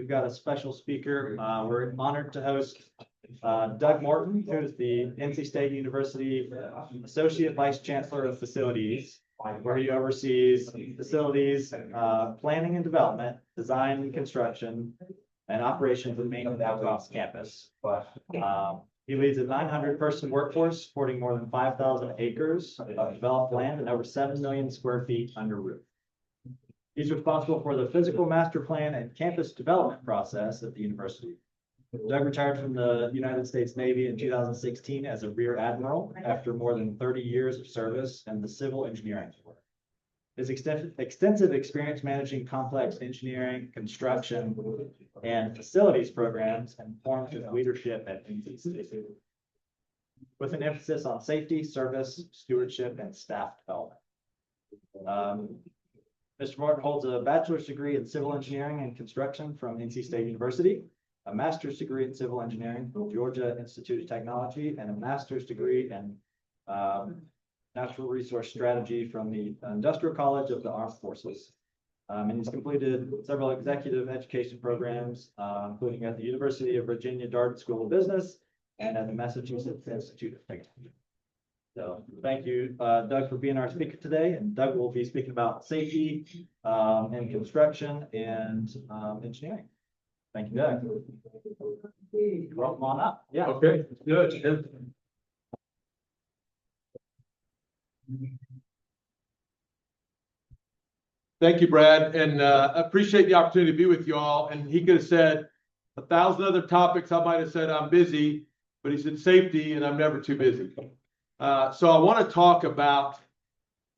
we've got a special speaker. We're honored to host Doug Morton, who is the NC State University Associate Vice Chancellor of Facilities, where he oversees facilities, planning and development, design and construction, and operations and maintenance across campus. He leads a 900-person workforce supporting more than 5,000 acres of developed land and over 7 million square feet under roof. He's responsible for the physical master plan and campus development process at the university. Doug retired from the United States Navy in 2016 as a Rear Admiral after more than 30 years of service in the civil engineering corps. His extensive experience managing complex engineering, construction, and facilities programs informed his leadership at NC State, with an emphasis on safety, service, stewardship, and staff development. Mr. Morton holds a bachelor's degree in civil engineering and construction from NC State University, a master's degree in civil engineering from Georgia Institute of Technology, and a master's degree in natural resource strategy from the Industrial College of the Armed Forces. And he's completed several executive education programs, including at the University of Virginia Darden School of Business and at the Massachusetts Institute of Technology. So thank you, Doug, for being our speaker today. And Doug will be speaking about safety and construction and engineering. Thank you, Doug. Welcome on up. Yeah. Okay, good. Thank you, Brad, and I appreciate the opportunity to be with you all. And he could have said 1,000 other topics. I might have said I'm busy, but he said safety, and I'm never too busy. So I want to talk about,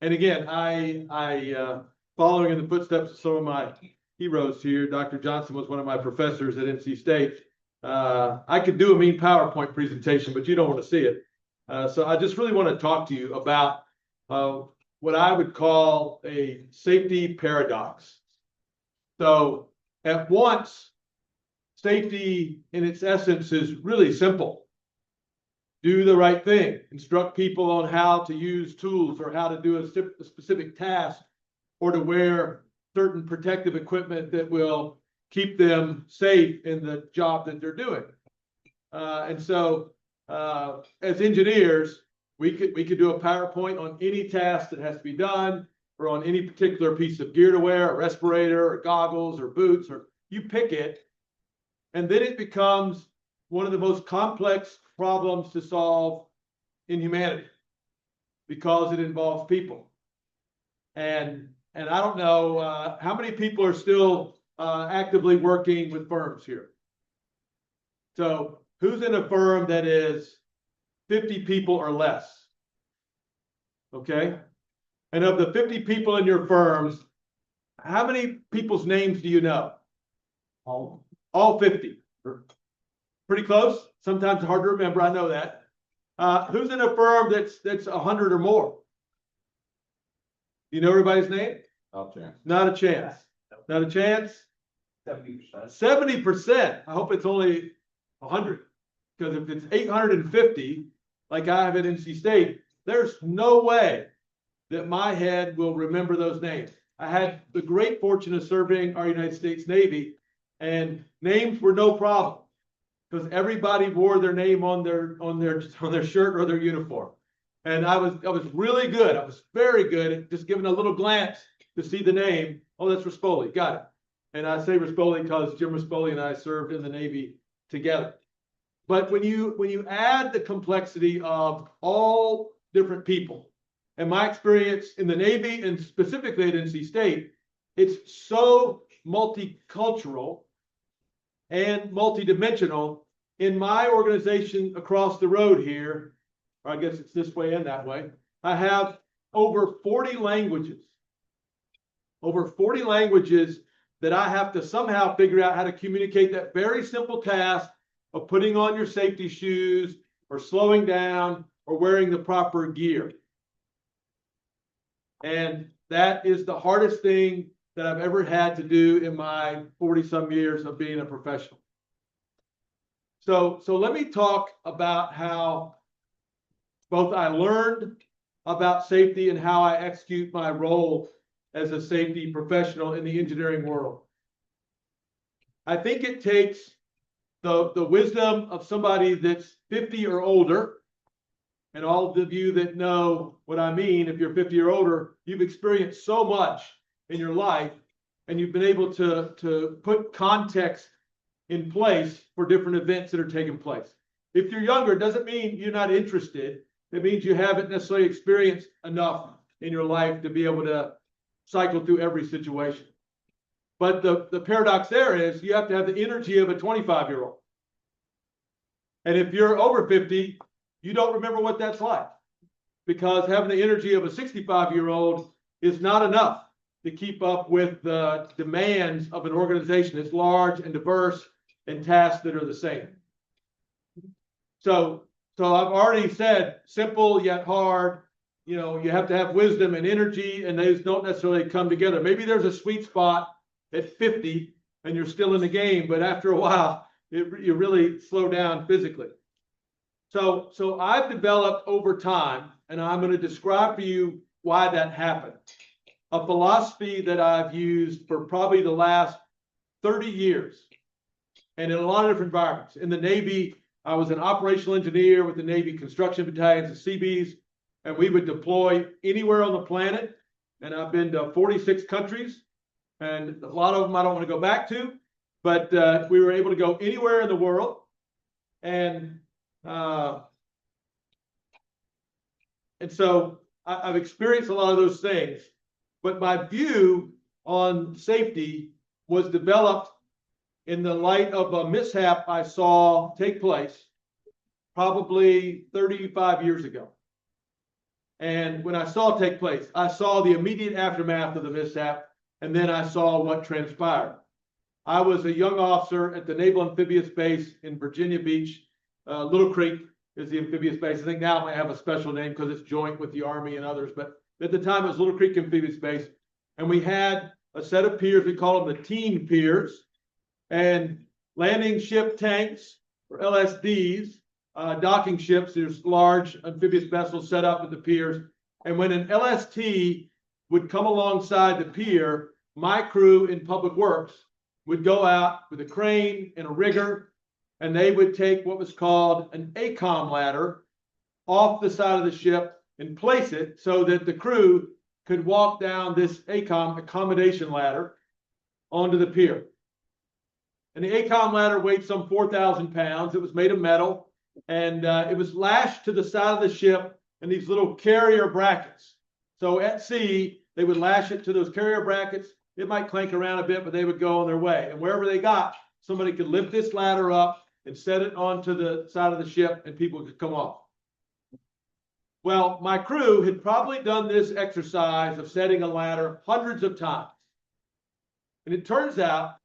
and again, I following in the footsteps of some of my heroes here. Dr. Johnson was one of my professors at NC State. I could do a mean PowerPoint presentation, but you don't want to see it. So I just really want to talk to you about what I would call a safety paradox. So at once, safety in its essence is really simple. Do the right thing, instruct people on how to use tools or how to do a specific task or to wear certain protective equipment that will keep them safe in the job that they're doing. And so as engineers, we could do a PowerPoint on any task that has to be done or on any particular piece of gear to wear, a respirator or goggles or boots, or you pick it. And then it becomes one of the most complex problems to solve in humanity because it involves people. And I don't know how many people are still actively working with firms here. So who's in a firm that is 50 people or less? Okay. And of the 50 people in your firms, how many people's names do you know? All 50. Pretty close. Sometimes hard to remember. I know that. Who's in a firm that's 100 or more? You know everybody's name? Not a chance. Not a chance. Not a chance. 70%. 70%. I hope it's only 100. Because if it's 850, like I have at NC State, there's no way that my head will remember those names. I had the great fortune of serving our United States Navy, and names were no problem because everybody wore their name on their shirt or their uniform. And I was really good. I was very good at just giving a little glance to see the name. Oh, that's Rispoli. Got it. And I say Rispoli because Jim Rispoli and I served in the Navy together. But when you add the complexity of all different people, and my experience in the Navy and specifically at NC State, it's so multicultural and multidimensional. In my organization across the road here, or I guess it's this way and that way, I have over 40 languages. Over 40 languages that I have to somehow figure out how to communicate that very simple task of putting on your safety shoes or slowing down or wearing the proper gear. And that is the hardest thing that I've ever had to do in my 40-some years of being a professional. So let me talk about how both I learned about safety and how I execute my role as a safety professional in the engineering world. I think it takes the wisdom of somebody that's 50 or older. And all of you that know what I mean, if you're 50 or older, you've experienced so much in your life, and you've been able to put context in place for different events that are taking place. If you're younger, it doesn't mean you're not interested. It means you haven't necessarily experienced enough in your life to be able to cycle through every situation. But the paradox there is you have to have the energy of a 25-year-old. And if you're over 50, you don't remember what that's like, because having the energy of a 65-year-old is not enough to keep up with the demands of an organization that's large and diverse and tasks that are the same. So I've already said simple yet hard. You know, you have to have wisdom and energy, and those don't necessarily come together. Maybe there's a sweet spot at 50 and you're still in the game, but after a while, you really slow down physically. So I've developed over time, and I'm going to describe for you why that happened. A philosophy that I've used for probably the last 30 years, and in a lot of different environments. In the Navy, I was an operational engineer with the Navy construction battalions, the Seabees, and we would deploy anywhere on the planet. And I've been to 46 countries, and a lot of them I don't want to go back to, but we were able to go anywhere in the world. And so I've experienced a lot of those things, but my view on safety was developed in the light of a mishap I saw take place probably 35 years ago. And when I saw it take place, I saw the immediate aftermath of the mishap, and then I saw what transpired. I was a young officer at the Naval Amphibious Base in Virginia Beach. Little Creek is the amphibious base. I think now it might have a special name because it's joint with the Army and others, but at the time it was Little Creek Amphibious Base. And we had a set of piers, we call them the team piers, and landing ship tanks, or LSDs, docking ships. There's large amphibious vessels set up at the piers. And when an LST would come alongside the pier, my crew in public works would go out with a crane and a rigger, and they would take what was called an ACOM ladder off the side of the ship and place it so that the crew could walk down this ACOM accommodation ladder onto the pier. And the ACOM ladder weighed some 4,000 pounds. It was made of metal, and it was lashed to the side of the ship in these little carrier brackets. So at sea, they would lash it to those carrier brackets. It might clank around a bit, but they would go on their way. And wherever they got, somebody could lift this ladder up and set it onto the side of the ship, and people could come off. Well, my crew had probably done this exercise of setting a ladder hundreds of times. And it turns out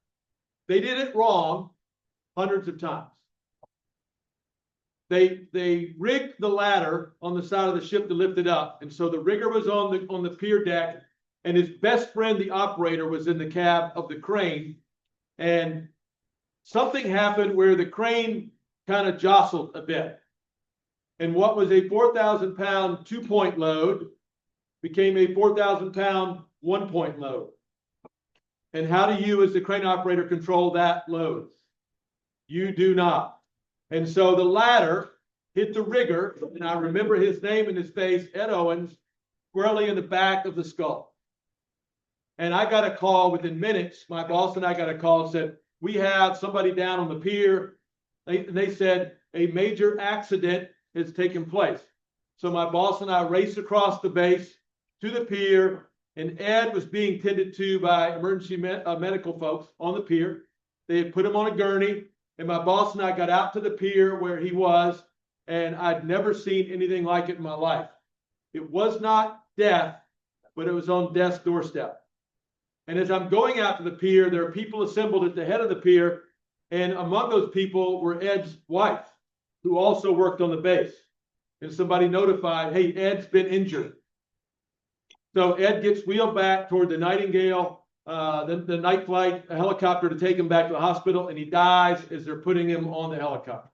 they did it wrong hundreds of times. They rigged the ladder on the side of the ship to lift it up. And so the rigger was on the pier deck, and his best friend, the operator, was in the cab of the crane. And something happened where the crane kind of jostled a bit. And what was a 4,000-pound 2-point load became a 4,000-pound 1-point load. And how do you, as the crane operator, control that load? You do not. And so the ladder hit the rigger, and I remember his name and his face, Ed Owens, squarely in the back of the skull. And I got a call within minutes. My boss and I got a call and said, we have somebody down on the pier. They said a major accident has taken place. So my boss and I raced across the base to the pier, and Ed was being tended to by emergency medical folks on the pier. They had put him on a gurney, and my boss and I got out to the pier where he was, and I'd never seen anything like it in my life. It was not death, but it was on death's doorstep. And as I'm going out to the pier, there are people assembled at the head of the pier, and among those people were Ed's wife, who also worked on the base. And somebody notified, hey, Ed's been injured. So Ed gets wheeled back toward the Nightingale, the night flight, a helicopter to take him back to the hospital, and he dies as they're putting him on the helicopter.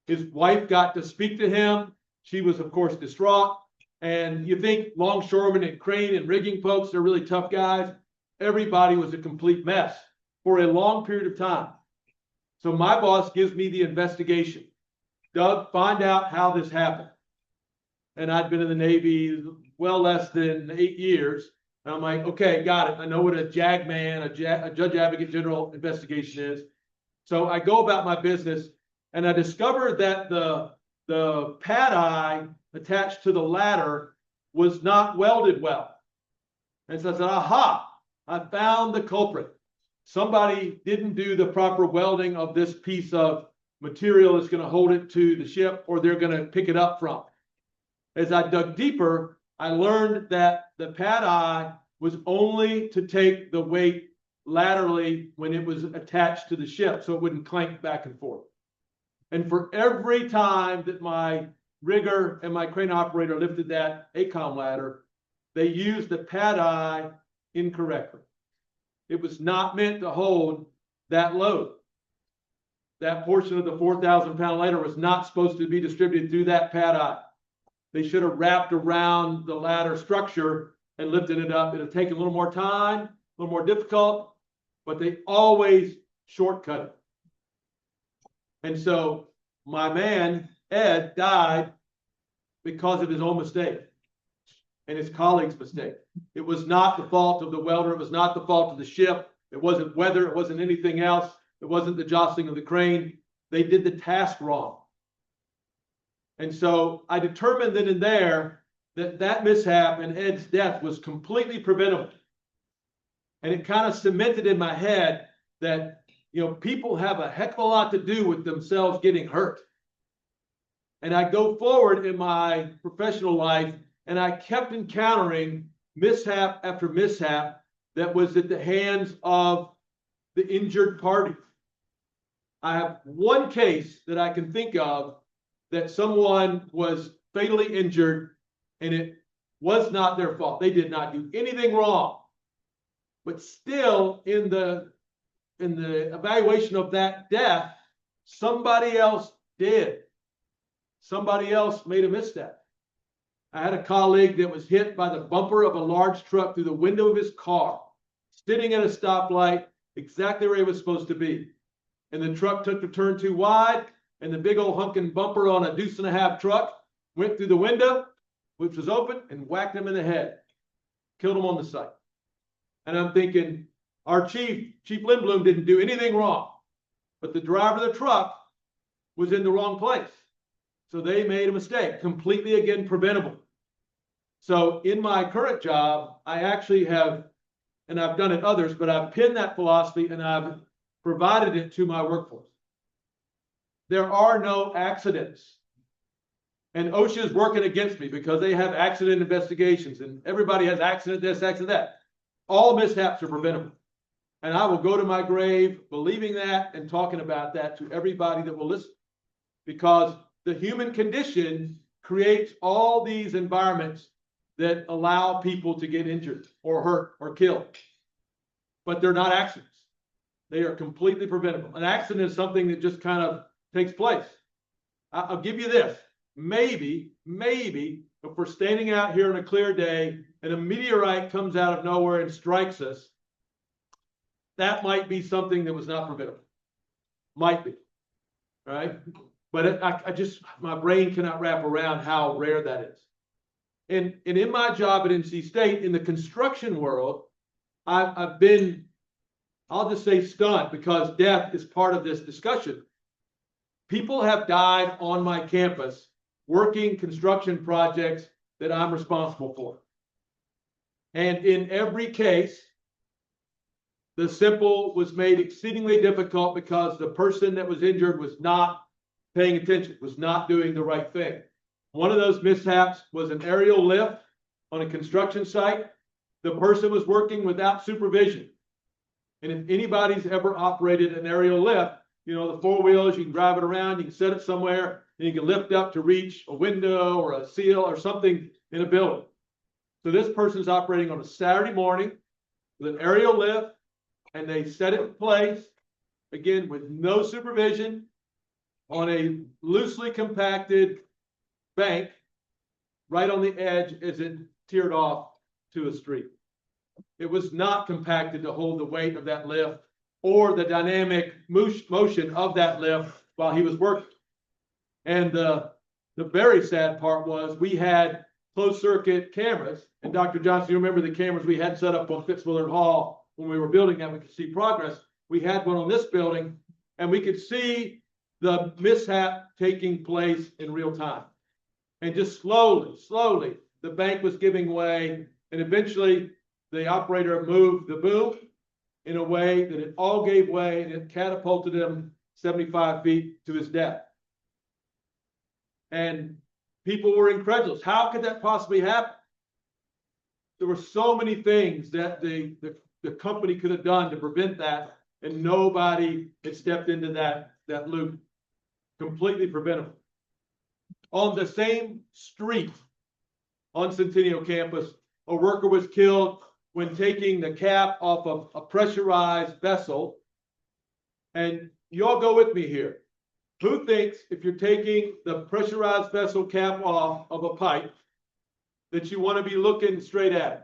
His wife got to speak to him. She was, of course, distraught. And you think longshoremen and crane and rigging folks, they're really tough guys. Everybody was a complete mess. for a long period of time. So my boss gives me the investigation. Doug, find out how this happened. And I'd been in the Navy well less than 8 years. And I'm like, okay, got it. I know what a JAG-man, a Judge Advocate General investigation is. So I go about my business, and I discovered that the pad eye attached to the ladder was not welded well. And so I said, aha, I found the culprit. Somebody didn't do the proper welding of this piece of material that's going to hold it to the ship, or they're going to pick it up from. As I dug deeper, I learned that the pad eye was only to take the weight laterally when it was attached to the ship, so it wouldn't clank back and forth. And for every time that my rigger and my crane operator lifted that ACOM ladder, they used the pad eye incorrectly. It was not meant to hold that load. That portion of the 4,000-pound ladder was not supposed to be distributed through that pad eye. They should have wrapped around the ladder structure and lifted it up. It would have taken a little more time, a little more difficult, but they always shortcut it. And so my man, Ed, died because of his own mistake and his colleague's mistake. It was not the fault of the welder. It was not the fault of the ship. It wasn't weather. It wasn't anything else. It wasn't the jostling of the crane. They did the task wrong. And so I determined then and there that mishap and Ed's death was completely preventable. And it kind of cemented in my head that, people have a heck of a lot to do with themselves getting hurt. And I go forward in my professional life, and I kept encountering mishap after mishap that was at the hands of the injured party. I have one case that I can think of that someone was fatally injured, and it was not their fault. They did not do anything wrong. But still, in the evaluation of that death, somebody else did. Somebody else made a misstep. I had a colleague that was hit by the bumper of a large truck through the window of his car, sitting at a stoplight exactly where he was supposed to be. And the truck took the turn too wide, and the big old hunking bumper on a deuce-and-a-half truck went through the window, which was open, and whacked him in the head. Killed him on the site. And I'm thinking, our Chief Lindblom, didn't do anything wrong, but the driver of the truck was in the wrong place. So they made a mistake, completely, again, preventable. So in my current job, I actually have, and I've done it others, but I've pinned that philosophy and I've provided it to my workforce. There are no accidents. And OSHA is working against me because they have accident investigations and everybody has accident this, accident that. All mishaps are preventable. And I will go to my grave believing that and talking about that to everybody that will listen. Because the human condition creates all these environments that allow people to get injured or hurt or killed. But they're not accidents. They are completely preventable. An accident is something that just kind of takes place. I'll give you this. Maybe, if we're standing out here on a clear day and a meteorite comes out of nowhere and strikes us, that might be something that was not preventable. Might be, right? But my brain cannot wrap around how rare that is. And in my job at NC State, in the construction world, I've been, I'll just say stunned, because death is part of this discussion. People have died on my campus working construction projects that I'm responsible for. And in every case, the simple was made exceedingly difficult because the person that was injured was not paying attention, was not doing the right thing. One of those mishaps was an aerial lift on a construction site. The person was working without supervision. And if anybody's ever operated an aerial lift, the four wheels, you can drive it around, you can set it somewhere, and you can lift up to reach a window or a seal or something in a building. So this person's operating on a Saturday morning with an aerial lift, and they set it in place, again, with no supervision, on a loosely compacted bank right on the edge as it teared off to a street. It was not compacted to hold the weight of that lift or the dynamic motion of that lift while he was working. And the very sad part was we had closed circuit cameras. And Dr. Johnson, you remember the cameras we had set up on Fitzwilliam Hall when we were building that, we could see progress. We had one on this building, and we could see the mishap taking place in real time. And just slowly, the bank was giving way, and eventually the operator moved the boom in a way that it all gave way, and it catapulted him 75 feet to his death. And people were incredulous. How could that possibly happen? There were so many things that the company could have done to prevent that, and nobody had stepped into that loop. Completely preventable. On the same street on Centennial campus, a worker was killed when taking the cap off of a pressurized vessel. And y'all go with me here. Who thinks if you're taking the pressurized vessel cap off of a pipe that you want to be looking straight at it?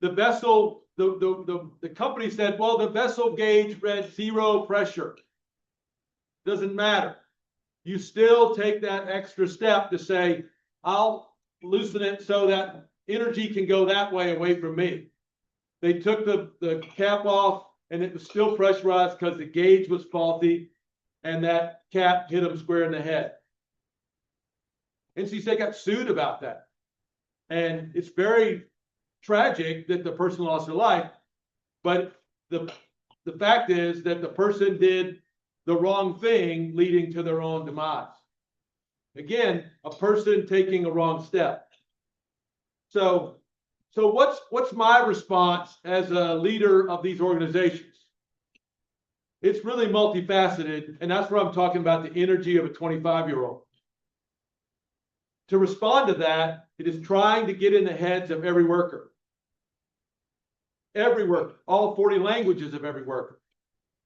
The vessel, the company said, well, the vessel gauge read 0 pressure. Doesn't matter. You still take that extra step to say, I'll loosen it so that energy can go that way away from me. They took the cap off, and it was still pressurized because the gauge was faulty, and that cap hit them square in the head. NC State got sued about that. And it's very tragic that the person lost their life, but the fact is that the person did the wrong thing, leading to their own demise. Again, a person taking a wrong step. So what's my response as a leader of these organizations? It's really multifaceted, and that's where I'm talking about the energy of a 25-year-old. To respond to that, it is trying to get in the heads of every worker. Every worker, all 40 languages of every worker.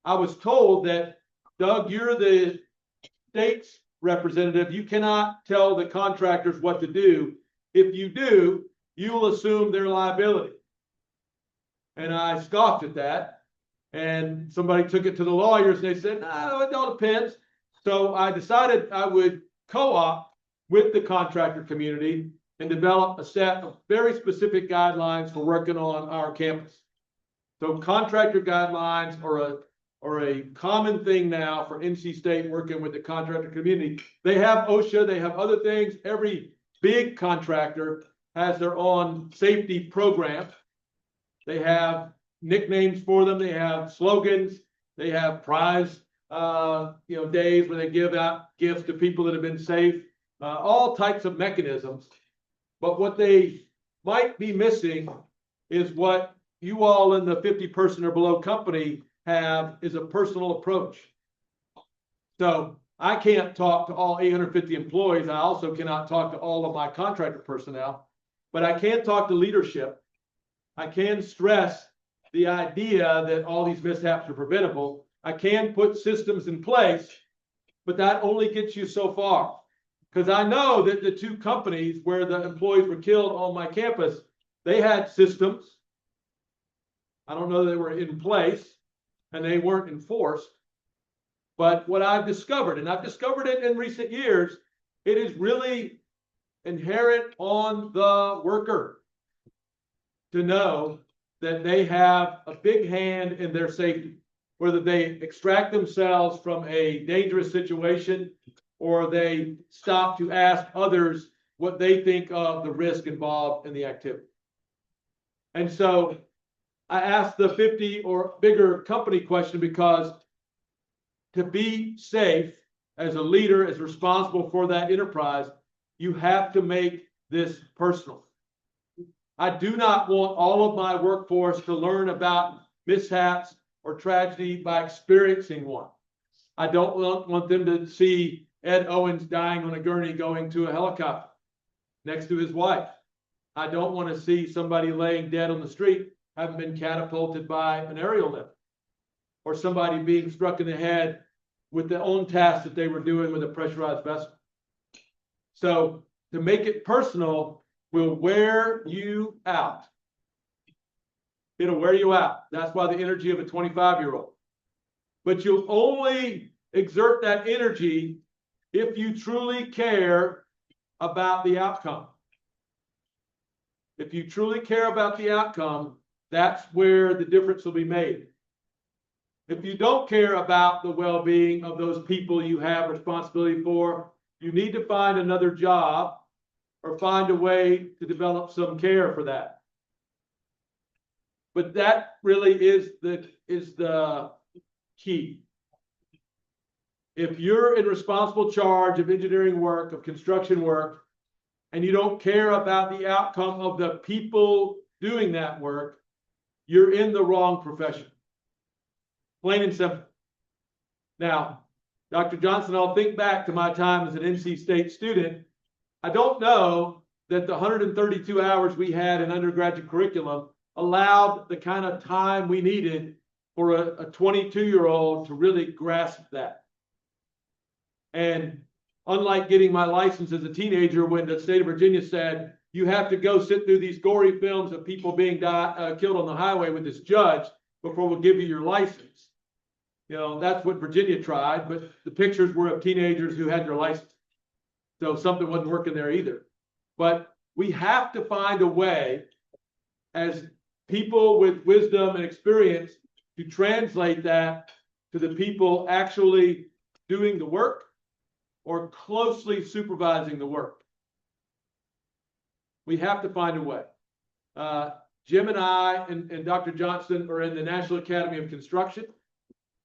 I was told that, Doug, you're the state's representative. You cannot tell the contractors what to do. If you do, you will assume their liability. And I scoffed at that. And somebody took it to the lawyers, and they said, no, it all depends. So I decided I would co-op with the contractor community and develop a set of very specific guidelines for working on our campus. So contractor guidelines are a common thing now for NC State working with the contractor community. They have OSHA, they have other things. Every big contractor has their own safety program. They have nicknames for them. They have slogans. They have prize, days where they give out gifts to people that have been safe. All types of mechanisms. But what they might be missing is what you all in the 50-person or below company have is a personal approach. So I can't talk to all 850 employees. I also cannot talk to all of my contractor personnel, but I can talk to leadership. I can stress the idea that all these mishaps are preventable. I can put systems in place, but that only gets you so far. Because I know that the 2 companies where the employees were killed on my campus, they had systems. I don't know they were in place, and they weren't enforced. But what I've discovered, and I've discovered it in recent years, it is really inherent on the worker to know that they have a big hand in their safety, whether they extract themselves from a dangerous situation or they stop to ask others what they think of the risk involved in the activity. And so I asked the 50 or bigger company question because to be safe as a leader, as responsible for that enterprise, you have to make this personal. I do not want all of my workforce to learn about mishaps or tragedy by experiencing one. I don't want them to see Ed Owens dying on a gurney going to a helicopter next to his wife. I don't want to see somebody laying dead on the street having been catapulted by an aerial lift, or somebody being struck in the head with their own task that they were doing with a pressurized vessel. So to make it personal will wear you out. It'll wear you out. That's why the energy of a 25-year-old. But you'll only exert that energy if you truly care about the outcome. If you truly care about the outcome, that's where the difference will be made. If you don't care about the well-being of those people you have responsibility for, you need to find another job or find a way to develop some care for that. But that really is the key. If you're in responsible charge of engineering work, of construction work, and you don't care about the outcome of the people doing that work, you're in the wrong profession. Plain and simple. Now, Dr. Johnson, I'll think back to my time as an NC State student. I don't know that the 132 hours we had in undergraduate curriculum allowed the kind of time we needed for a 22-year-old to really grasp that. And unlike getting my license as a teenager, when the state of Virginia said, you have to go sit through these gory films of people being killed on the highway with this judge before we'll give you your license. You know, that's what Virginia tried, but the pictures were of teenagers who had their license. So something wasn't working there either. But we have to find a way as people with wisdom and experience to translate that to the people actually doing the work or closely supervising the work. We have to find a way. Jim and I and Dr. Johnson are in the National Academy of Construction.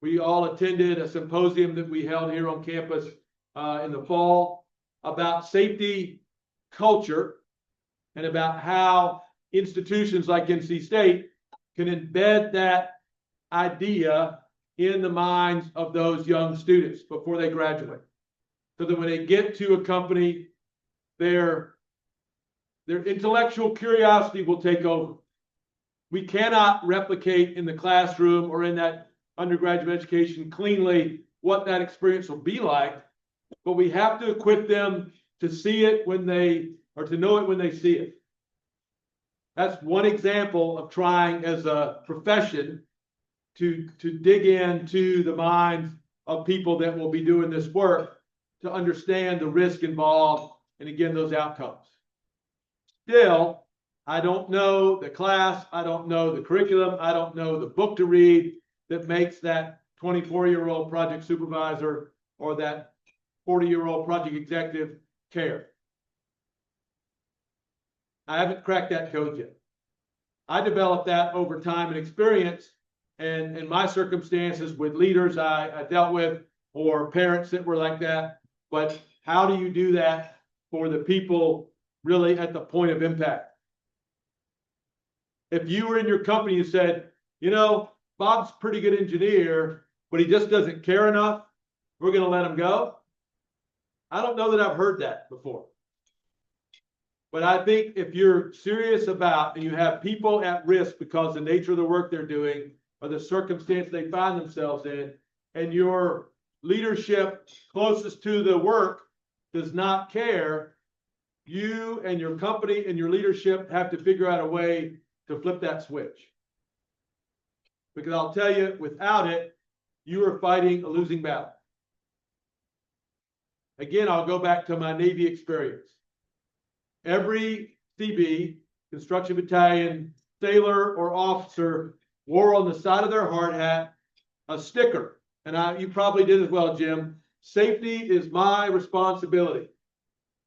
We all attended a symposium that we held here on campus in the fall about safety culture and about how institutions like NC State can embed that idea in the minds of those young students before they graduate. So that when they get to a company, their intellectual curiosity will take over. We cannot replicate in the classroom or in that undergraduate education cleanly what that experience will be like, but we have to equip them to see it when they, or to know it when they see it. That's one example of trying as a profession to dig into the minds of people that will be doing this work to understand the risk involved and again, those outcomes. Still, I don't know the class, I don't know the curriculum, I don't know the book to read that makes that 24-year-old project supervisor or that 40-year-old project executive care. I haven't cracked that code yet. I developed that over time and experience, and in my circumstances with leaders I dealt with or parents that were like that. But how do you do that for the people really at the point of impact? If you were in your company and said, you know, Bob's a pretty good engineer, but he just doesn't care enough, we're going to let him go. I don't know that I've heard that before. But I think if you're serious about, and you have people at risk because the nature of the work they're doing or the circumstance they find themselves in, and your leadership closest to the work does not care, you and your company and your leadership have to figure out a way to flip that switch. Because I'll tell you, without it, you are fighting a losing battle. Again, I'll go back to my Navy experience. Every CB, construction battalion, sailor or officer wore on the side of their hard hat a sticker. And you probably did as well, Jim. Safety is my responsibility. It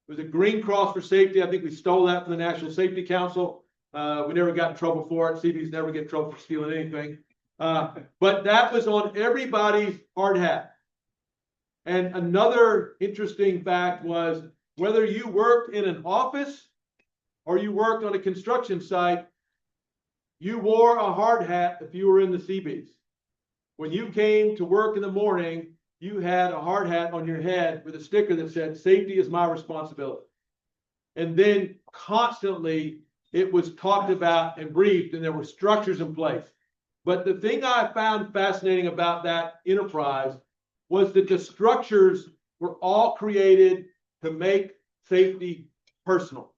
was a green cross for safety. I think we stole that from the National Safety Council. We never got in trouble for it. CBs never get in trouble for stealing anything. But that was on everybody's hard hat. And another interesting fact was whether you worked in an office or you worked on a construction site, you wore a hard hat if you were in the CBs. When you came to work in the morning, you had a hard hat on your head with a sticker that said, safety is my responsibility. And then constantly it was talked about and briefed, and there were structures in place. But the thing I found fascinating about that enterprise was that the structures were all created to make safety personal.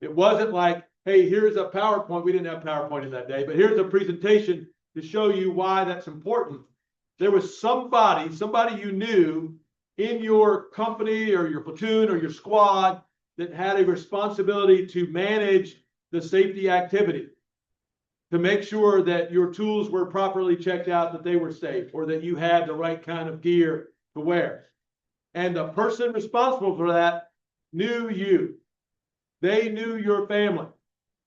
It wasn't like, hey, here's a PowerPoint. We didn't have PowerPoint in that day, but here's a presentation to show you why that's important. There was somebody you knew in your company or your platoon or your squad that had a responsibility to manage the safety activity, to make sure that your tools were properly checked out, that they were safe, or that you had the right kind of gear to wear. And the person responsible for that knew you. They knew your family.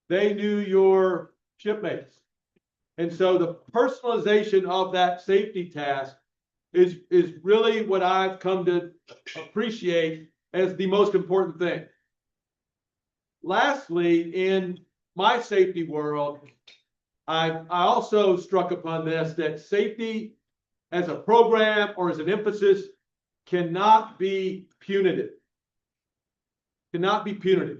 They knew your shipmates. And so the personalization of that safety task is really what I've come to appreciate as the most important thing. Lastly, in my safety world, I also struck upon this, that safety as a program or as an emphasis cannot be punitive. Cannot be punitive.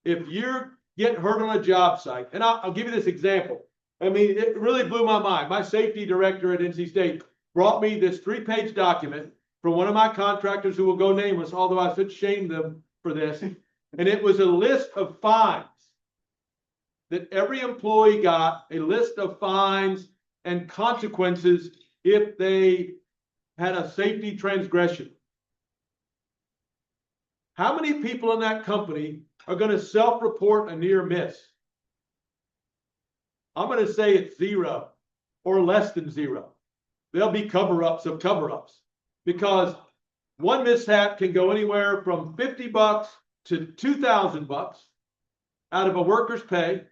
If you're getting hurt on a job site, and I'll give you this example. I mean, it really blew my mind. My safety director at NC State brought me this 3-page document from one of my contractors who will go nameless, although I should shame them for this. And it was a list of fines that every employee got, a list of fines and consequences if they had a safety transgression. How many people in that company are going to self-report a near miss? I'm going to say it's 0 or less than 0. There'll be cover-ups of cover-ups, because one mishap can go anywhere from $50 to $2,000 out of a worker's pay.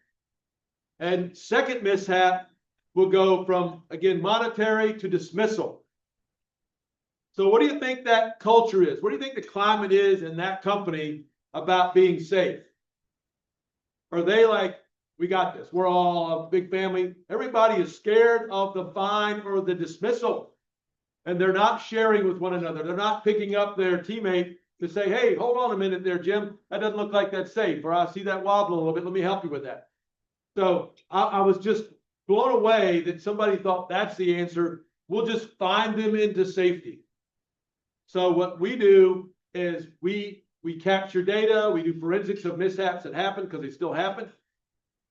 And second mishap will go from, again, monetary to dismissal. So what do you think that culture is? What do you think the climate is in that company about being safe? Are they like, we got this, we're all a big family? Everybody is scared of the fine or the dismissal, and they're not sharing with one another. They're not picking up their teammate to say, hey, hold on a minute there, Jim. That doesn't look like that's safe, or I see that wobble a little bit. Let me help you with that. So I was just blown away that somebody thought that's the answer. We'll just find them into safety. So what we do is we capture data, we do forensics of mishaps that happen, because they still happen.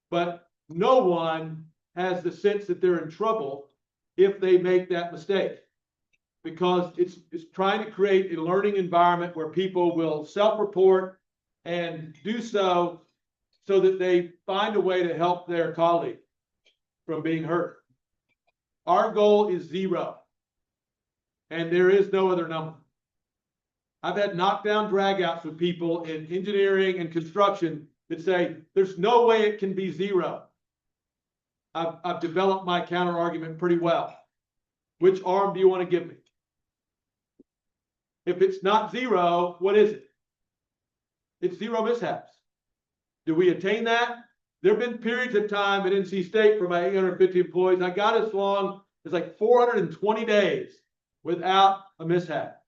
But no one has the sense that they're in trouble if they make that mistake, because it's trying to create a learning environment where people will self-report and do so that they find a way to help their colleague from being hurt. Our goal is 0, and there is no other number. I've had knockdown dragouts with people in engineering and construction that say, there's no way it can be 0. I've developed my counter argument pretty well. Which arm do you want to give me? If it's not 0, what is it? It's 0 mishaps. Do we attain that? There have been periods of time at NC State for my 850 employees. I got as long as like 420 days without a mishap.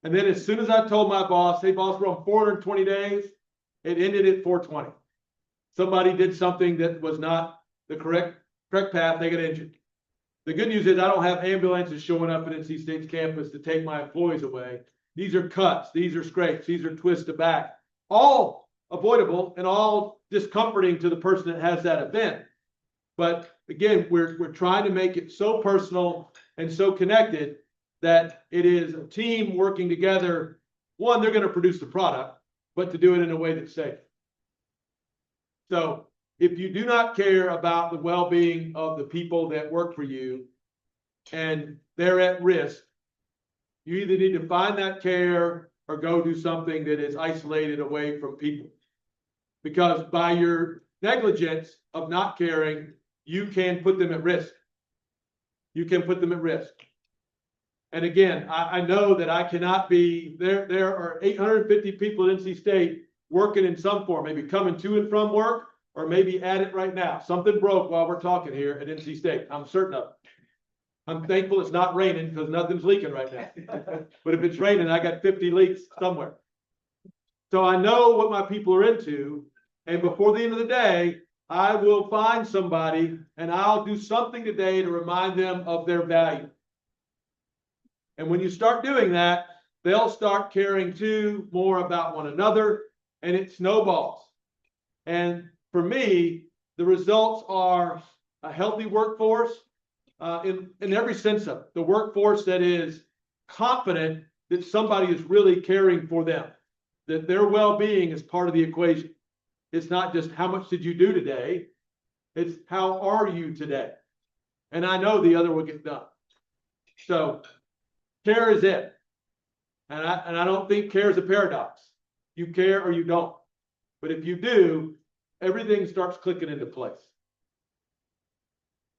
And then as soon as I told my boss, hey boss, we're on 420 days, it ended at 420. Somebody did something that was not the correct path, they got injured. The good news is I don't have ambulances showing up at NC State's campus to take my employees away. These are cuts, these are scrapes, these are twists to back, all avoidable and all discomforting to the person that has that event. But again, we're trying to make it so personal and so connected that it is a team working together. One, they're going to produce the product, but to do it in a way that's safe. So if you do not care about the well-being of the people that work for you and they're at risk, you either need to find that care or go do something that is isolated away from people. Because by your negligence of not caring, you can put them at risk. You can put them at risk. And again, I know that I cannot be there. There are 850 people at NC State working in some form, maybe coming to and from work, or maybe at it right now. Something broke while we're talking here at NC State. I'm certain of it. I'm thankful it's not raining, because nothing's leaking right now. But if it's raining, I got 50 leaks somewhere. So I know what my people are into. And before the end of the day, I will find somebody and I'll do something today to remind them of their value. And when you start doing that, they'll start caring too more about one another, and it snowballs. And for me, the results are a healthy workforce in every sense of it. The workforce that is confident that somebody is really caring for them, that their well-being is part of the equation. It's not just how much did you do today, it's how are you today? And I know the other will get done. So care is it. And I don't think care is a paradox. You care or you don't. But if you do, everything starts clicking into place.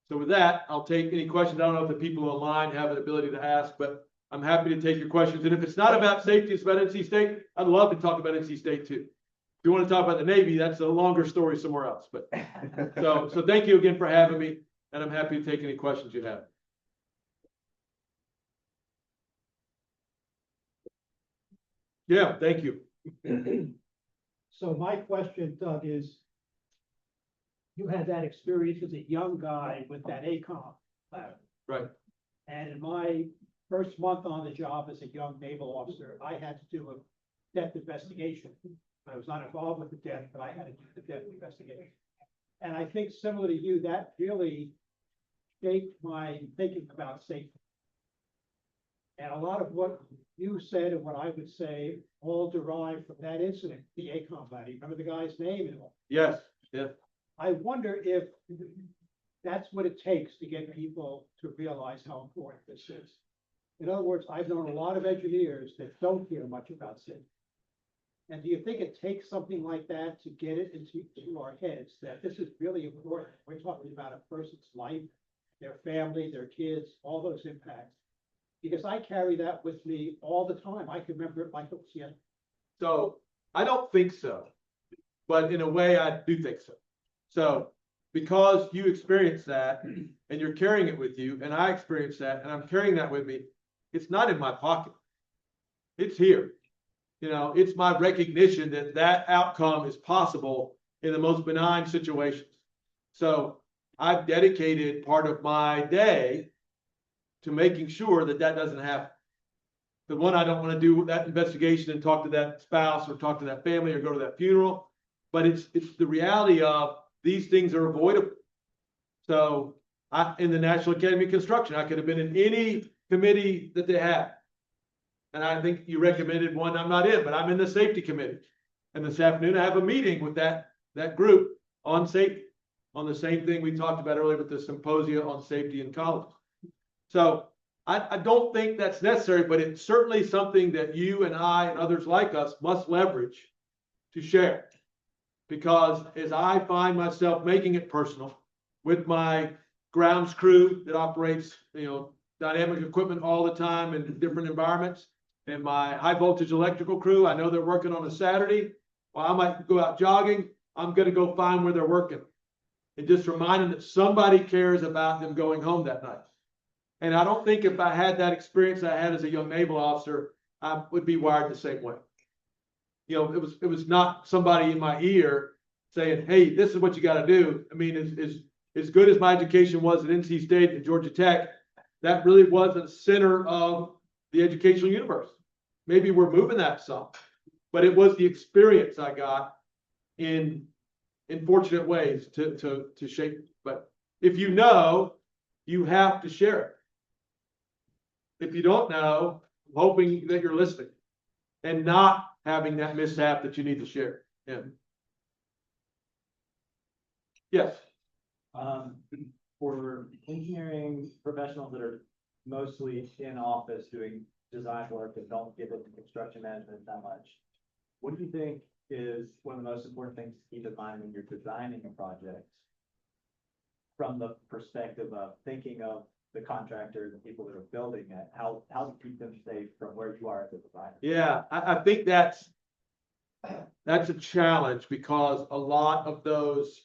So with that, I'll take any questions. I don't know if the people online have an ability to ask, but I'm happy to take your questions. And if it's not about safety, it's about NC State, I'd love to talk about NC State too. If you want to talk about the Navy, that's a longer story somewhere else. But so thank you again for having me, and I'm happy to take any questions you have. Yeah, thank you. So my question, Doug, is you had that experience as a young guy with that ACOM lab. Right. And in my first month on the job as a young naval officer, I had to do a death investigation. I was not involved with the death, but I had to do the death investigation. And I think similar to you, that really shaped my thinking about safety. And a lot of what you said and what I would say all derived from that incident, the ACOM lab. You remember the guy's name and all? Yes. Yeah. I wonder if that's what it takes to get people to realize how important this is. In other words, I've known a lot of engineers that don't hear much about safety. And do you think it takes something like that to get it into our heads that this is really important? We're talking about a person's life, their family, their kids, all those impacts. Because I carry that with me all the time. I can remember it like it was yesterday. So I don't think so, but in a way I do think so. So because you experienced that and you're carrying it with you, and I experienced that and I'm carrying that with me, it's not in my pocket. It's here. You know, it's my recognition that that outcome is possible in the most benign situations. So I've dedicated part of my day to making sure that that doesn't happen. The one, I don't want to do that investigation and talk to that spouse or talk to that family or go to that funeral, but it's the reality of these things are avoidable. So in the National Academy of Construction, I could have been in any committee that they have. And I think you recommended one I'm not in, but I'm in the safety committee. And this afternoon, I have a meeting with that group on safety, on the same thing we talked about earlier with the symposium on safety in college. So I don't think that's necessary, but it's certainly something that you and I and others like us must leverage to share. Because as I find myself making it personal with my grounds crew that operates, dynamic equipment all the time in different environments, and my high voltage electrical crew, I know they're working on a Saturday. Well, I might go out jogging. I'm going to go find where they're working and just remind them that somebody cares about them going home that night. And I don't think if I had that experience I had as a young naval officer, I would be wired the same way. It was not somebody in my ear saying, hey, this is what you got to do. I mean, as good as my education was at NC State and Georgia Tech, that really was the center of the educational universe. Maybe we're moving that some, but it was the experience I got in fortunate ways to shape it. But if you know, you have to share it. If you don't know, I'm hoping that you're listening and not having that mishap that you need to share. Yeah. Yes. For engineering professionals that are mostly in office doing design work and don't get into construction management that much, what do you think is one of the most important things to keep in mind when you're designing a project from the perspective of thinking of the contractor, the people that are building it, how to keep them safe from where you are as a designer? Yeah, I think that's a challenge because a lot of those,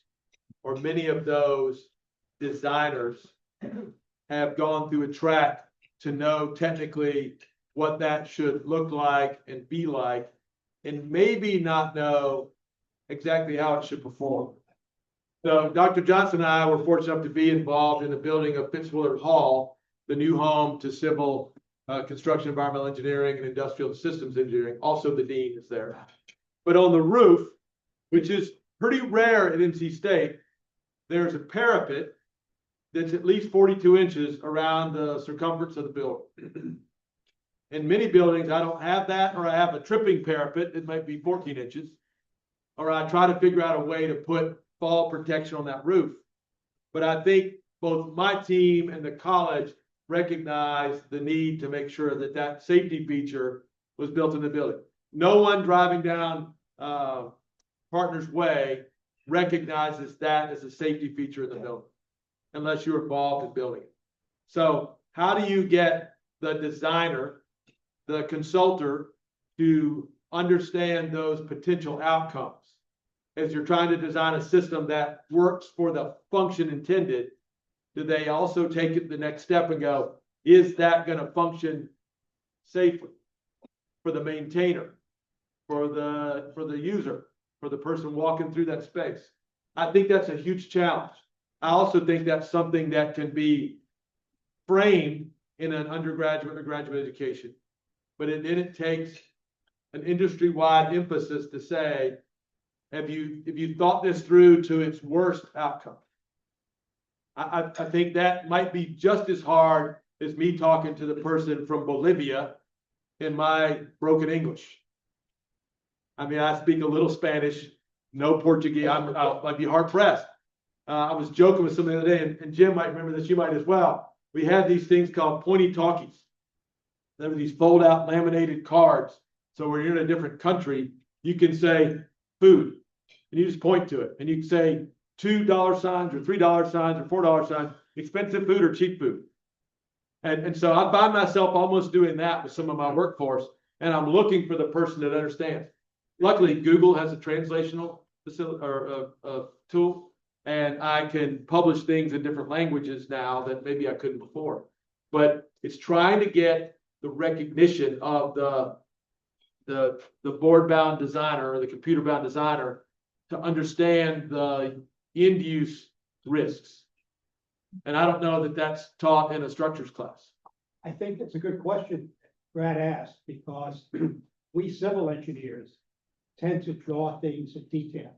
or many of those designers have gone through a track to know technically what that should look like and be like, and maybe not know exactly how it should perform. So Dr. Johnson and I were fortunate enough to be involved in the building of Fitzwillard Hall, the new home to civil construction, environmental engineering, and industrial systems engineering. Also, the dean is there. But on the roof, which is pretty rare at NC State, there's a parapet that's at least 42 inches around the circumference of the building. In many buildings, I don't have that, or I have a tripping parapet that might be 14 inches, or I try to figure out a way to put fall protection on that roof. But I think both my team and the college recognized the need to make sure that that safety feature was built in the building. No one driving down Partners Way recognizes that as a safety feature in the building, unless you're involved in building it. So how do you get the designer, the consultant, to understand those potential outcomes as you're trying to design a system that works for the function intended? Do they also take it the next step and go, is that going to function safely for the maintainer, for the user, for the person walking through that space? I think that's a huge challenge. I also think that's something that can be framed in an undergraduate or graduate education. But then it takes an industry-wide emphasis to say, have you thought this through to its worst outcome? I think that might be just as hard as me talking to the person from Bolivia in my broken English. I mean, I speak a little Spanish, no Portuguese. I'd be hard pressed. I was joking with somebody the other day, and Jim might remember this, you might as well. We had these things called pointy talkies. There were these fold out laminated cards. So when you're in a different country, you can say food, and you just point to it, and you can say $2 signs or $3 signs or $4 signs, expensive food or cheap food. And so I find myself almost doing that with some of my workforce, and I'm looking for the person that understands. Luckily, Google has a translational facility or a tool, and I can publish things in different languages now that maybe I couldn't before. But it's trying to get the recognition of the board-bound designer or the computer-bound designer to understand the end-use risks. And I don't know that that's taught in a structures class. I think that's a good question Brad asked, because we civil engineers tend to draw things in detail.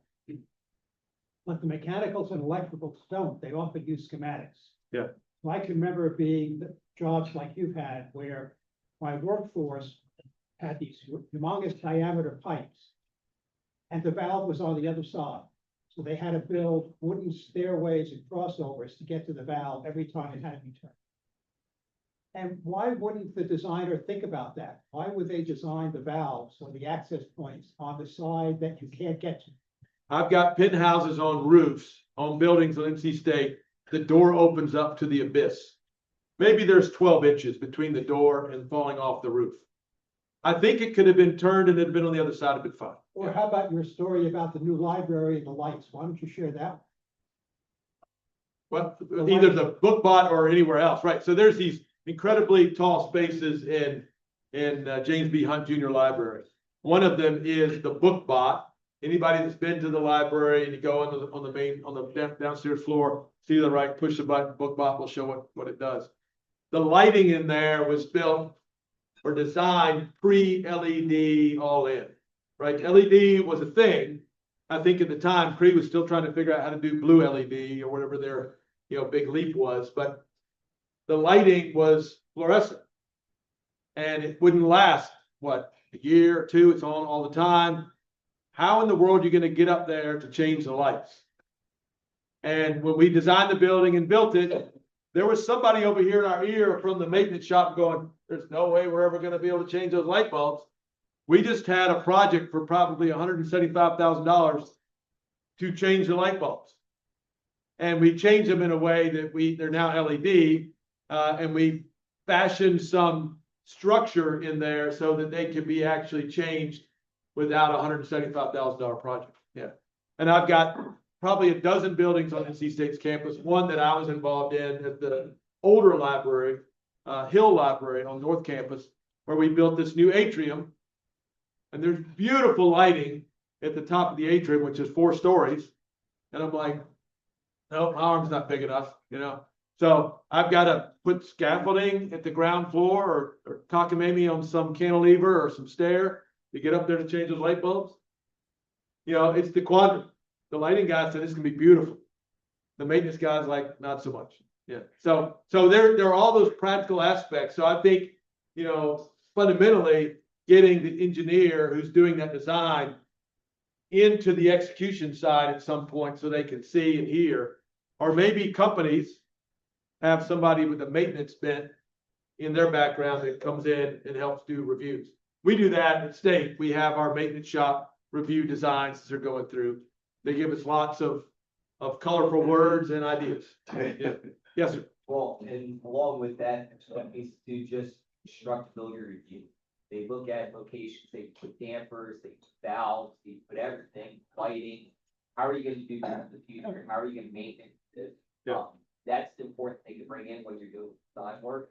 But the mechanicals and electricals don't. They often use schematics. Yeah. So I can remember being the jobs like you've had where my workforce had these humongous diameter pipes, and the valve was on the other side. So they had to build wooden stairways and crossovers to get to the valve every time it had to be turned. And why wouldn't the designer think about that? Why would they design the valves or the access points on the side that you can't get to? I've got penthouses on roofs, on buildings on NC State. The door opens up to the abyss. Maybe there's 12 inches between the door and falling off the roof. I think it could have been turned and it had been on the other side of it fine. Or how about your story about the new library and the lights? Why don't you share that? Well, either the book bot or anywhere else, right? So there's these incredibly tall spaces in James B. Hunt Jr. Library. One of them is the book bot. Anybody that's been to the library and you go on the downstairs floor, see the right, push the button, book bot will show what it does. The lighting in there was built or designed pre-LED all in, right? LED was a thing. I think at the time, Cree was still trying to figure out how to do blue LED or whatever their big leap was, but the lighting was fluorescent and it wouldn't last, a year or two, it's on all the time. How in the world are you going to get up there to change the lights? And when we designed the building and built it, there was somebody over here in our ear from the maintenance shop going, there's no way we're ever going to be able to change those light bulbs. We just had a project for probably $175,000 to change the light bulbs. And we changed them in a way that they're now LED, and we fashioned some structure in there so that they can be actually changed without a $175,000 project. Yeah. And I've got probably a dozen buildings on NC State's campus. One that I was involved in at the older library, Hill Library on North Campus, where we built this new atrium. And there's beautiful lighting at the top of the atrium, which is 4 stories. And I'm like, no, my arm's not big enough, So I've got to put scaffolding at the ground floor or cockamamie on some cantilever or some stair to get up there to change those light bulbs. It's the quandary. The lighting guy said it's gonna be beautiful. The maintenance guy's like, not so much. Yeah. So there are all those practical aspects. So I think, fundamentally getting the engineer who's doing that design into the execution side at some point so they can see and hear, or maybe companies have somebody with a maintenance bent in their background that comes in and helps do reviews. We do that at state. We have our maintenance shop review designs as they're going through. They give us lots of colorful words and ideas. Yeah. Yes, sir. Well, and along with that, companies do just structural review. They look at locations, they put dampers, they put valves, they put everything, lighting. How are you gonna do that in the future? How are you gonna maintain this? Yeah. That's the important thing to bring in when you're doing design work.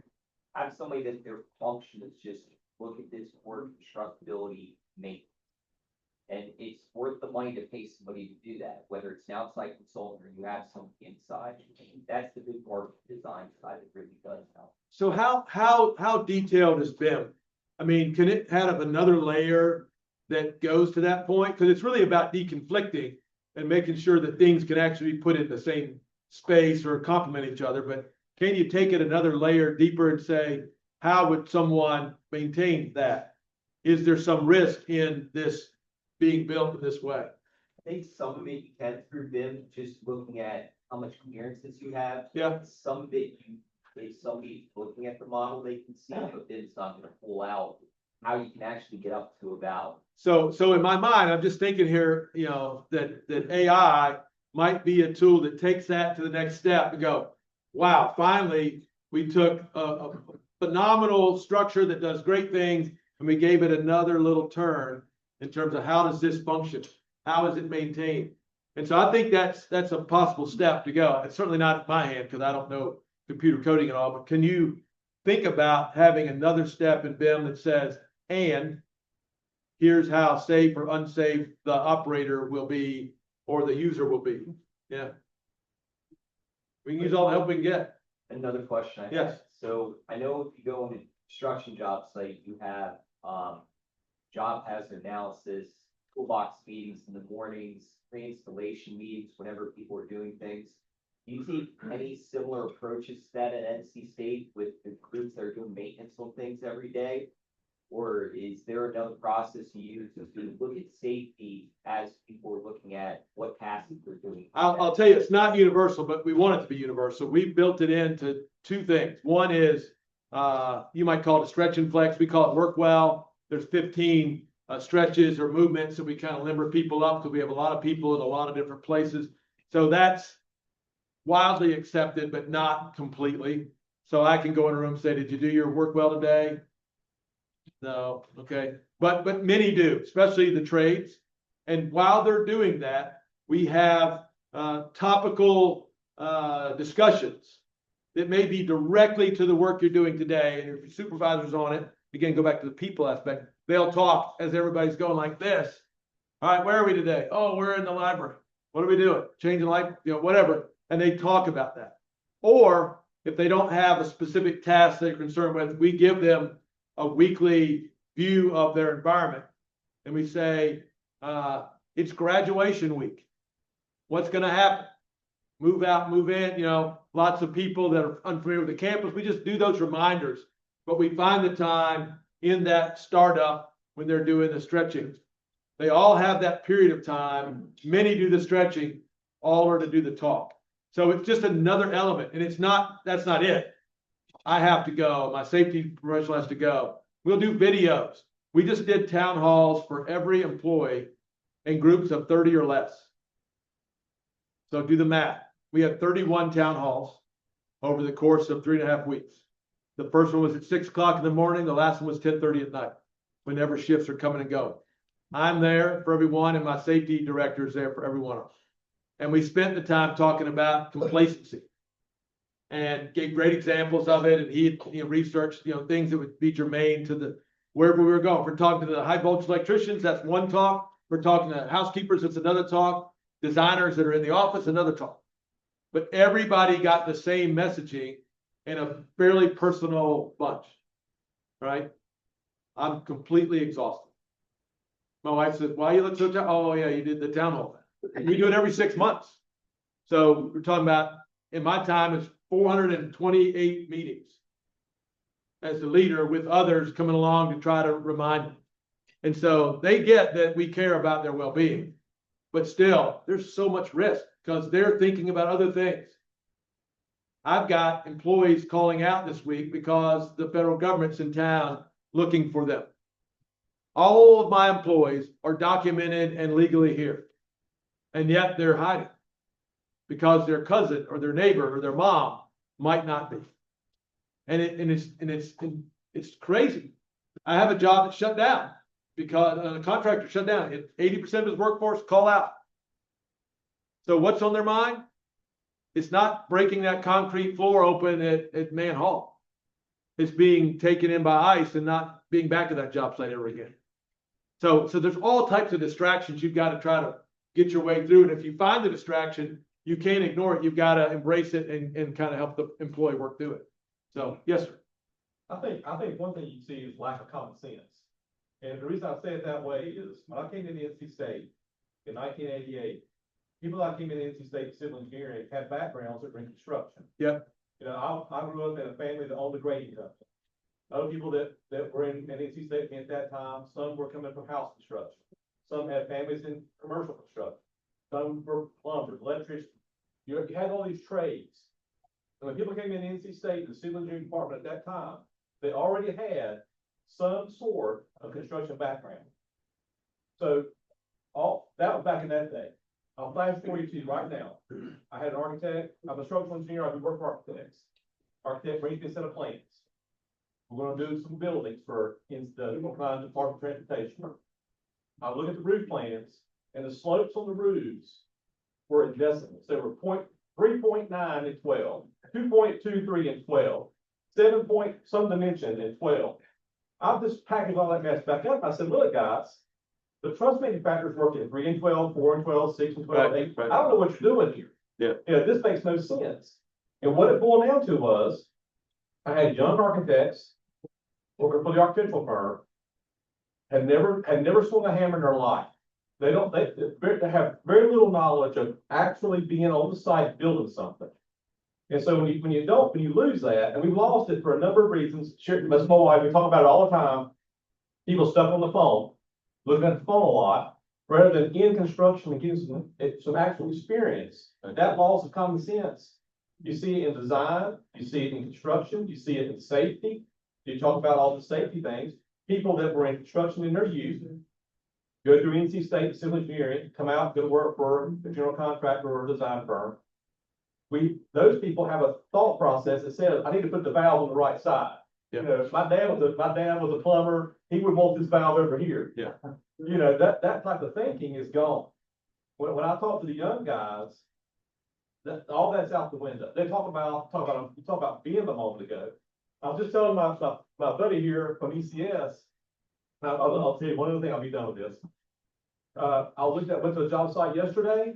Have somebody that their function is just look at this work, constructability, maintenance. And it's worth the money to pay somebody to do that, whether it's an outside consultant or you have somebody inside. That's the big part of the design side that really does help. So how detailed is BIM? I mean, can it have another layer that goes to that point? Because it's really about deconflicting and making sure that things can actually be put in the same space or complement each other. But can you take it another layer deeper and say, how would someone maintain that? Is there some risk in this being built in this way? I think some of it you can through BIM, just looking at how much clearances you have. Yeah. Some of it, if somebody's looking at the model, they can see, but then it's not gonna pull out how you can actually get up to about. So in my mind, I'm just thinking here, that AI might be a tool that takes that to the next step and go, wow, finally, we took a phenomenal structure that does great things and we gave it another little turn in terms of how does this function? How is it maintained? And so I think that's a possible step to go. It's certainly not in my hand because I don't know computer coding at all, but can you think about having another step in BIM that says, and here's how safe or unsafe the operator will be or the user will be? Yeah. We can use all the help we can get. Another question I have. Yes. So I know if you go on a construction job site, you have, job hazard analysis, toolbox meetings in the mornings, pre-installation meetings, whenever people are doing things. Do you take any similar approaches to that at NC State with the groups that are doing maintenance on things every day? Or is there another process you use to look at safety as people are looking at what tasks they're doing? I'll tell you, it's not universal, but we want it to be universal. We built it into two things. One is, you might call it a stretch and flex. We call it work well. There's 15 stretches or movements that we kind of limber people up because we have a lot of people in a lot of different places. So that's widely accepted, but not completely. So I can go in a room and say, did you do your work well today? No. Okay. But many do, especially the trades. And while they're doing that, we have topical discussions that may be directly to the work you're doing today. And if your supervisor's on it, again, go back to the people aspect, they'll talk as everybody's going like this. All right, where are we today? Oh, we're in the library. What are we doing? Changing light, whatever. And they talk about that. Or if they don't have a specific task they're concerned with, we give them a weekly view of their environment. And we say, it's graduation week. What's going to happen? Move out, move in, lots of people that are unfamiliar with the campus. We just do those reminders, but we find the time in that startup when they're doing the stretching. They all have that period of time. Many do the stretching, all are to do the talk. So it's just another element, and that's not it. I have to go. My safety professional has to go. We'll do videos. We just did town halls for every employee in groups of 30 or less. So do the math. We had 31 town halls over the course of 3.5 weeks. The first one was at 6 o'clock in the morning. The last one was 10:30 at night, whenever shifts are coming and going. I'm there for everyone, and my safety director is there for every one of them. And we spent the time talking about complacency and gave great examples of it. And he researched, things that would be germane to wherever we were going. If we're talking to the high voltage electricians, that's one talk. If we're talking to housekeepers, it's another talk. Designers that are in the office, another talk. But everybody got the same messaging in a fairly personal bunch, right? I'm completely exhausted. My wife says, why you look so tired? Oh yeah, you did the town hall. We do it every 6 months. So we're talking about, in my time, it's 428 meetings as the leader with others coming along to try to remind them. And so they get that we care about their well-being, but still there's so much risk because they're thinking about other things. I've got employees calling out this week because the federal government's in town looking for them. All of my employees are documented and legally here, and yet they're hiding because their cousin or their neighbor or their mom might not be. And it's crazy. I have a job that shut down because a contractor shut down. 80% of his workforce call out. So what's on their mind? It's not breaking that concrete floor open at Man Hall. It's being taken in by ICE and not being back at that job site ever again. So there's all types of distractions you've got to try to get your way through. And if you find the distraction, you can't ignore it. You've got to embrace it and kind of help the employee work through it. So, yes, sir. I think one thing you see is lack of common sense. And the reason I say it that way is when I came into NC State in 1988, people that came into NC State civil engineering had backgrounds that were in construction. Yeah. You know, I grew up in a family that owned a grading company. Other people that were in NC State at that time, some were coming from house construction. Some had families in commercial construction. Some were plumbers, electricians. You had all these trades. And when people came in NC State, the civil engineering department at that time, they already had some sort of construction background. So all that was back in that day. I'll flash forward to you right now. I had an architect, I'm a structural engineer, I do work for architects. Architect brings me a set of plans. We're gonna do some buildings for the Department of Transportation. I look at the roof plans and the slopes on the roofs were in decimals. They were 3.9 and 12, 2.23 and 12, 7 point some dimension and 12. I've just packaged all that mess back up. I said, look, guys, the truss manufacturers work at 3 and 12, 4 and 12, 6 and 12, 8. Right. I don't know what you're doing here. Yeah. You know, this makes no sense. And what it boiled down to was I had young architects working for the architectural firm, had never swung a hammer in their life. They have very little knowledge of actually being on the site building something. And so when you lose that, and we've lost it for a number of reasons, Ms. Moy, we talk about it all the time. People stuck on the phone, looking at the phone a lot, rather than in construction and getting some actual experience. That loss of common sense. You see it in design, you see it in construction, you see it in safety. You talk about all the safety things. People that were in construction in their youth go through NC State civil engineering, come out, go to work for a general contractor or a design firm. Those people have a thought process that says, I need to put the valve on the right side. Yeah. You know, my dad was a plumber. He would want this valve over here. Yeah. You know, that type of thinking is gone. When I talk to the young guys, all that's out the window. They talk about being a moment ago. I was just telling my buddy here from ECS. I'll tell you one other thing. I'll be done with this. Went to a job site yesterday.